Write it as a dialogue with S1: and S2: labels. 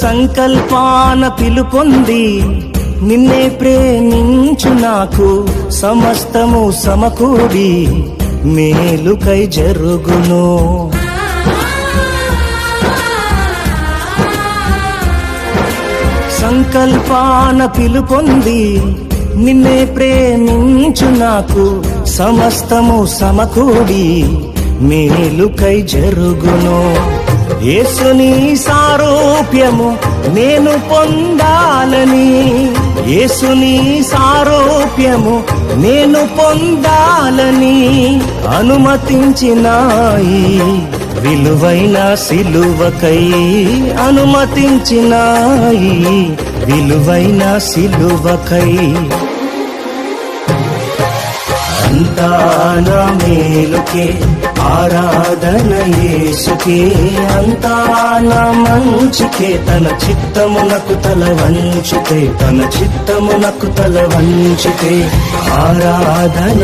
S1: సంకల్పాన పిలుపొంది నిన్నే ప్రేమించు నాకు సమస్తము సమకూడి మేలుకై జరుగును. సంకల్పాన పిలుపొంది నిన్నే ప్రేమించు నాకు సమస్తము సమకూడి మేలుకై జరుగును. యేసుని సారూప్యము నేను పొందాలని, యేసుని సారూప్యము నేను పొందాలని అనుమతించినాయి విలువైన సిలువకై, అనుమతించినాయి విలువైన సిలువకై. అంతా నా మేలుకే ఆరాధన యేసుకే, అంతా నా మంచికే తన చిత్తమునకు తల వంచితే, తన చిత్తమునకు తల వంచితే ఆరాధన.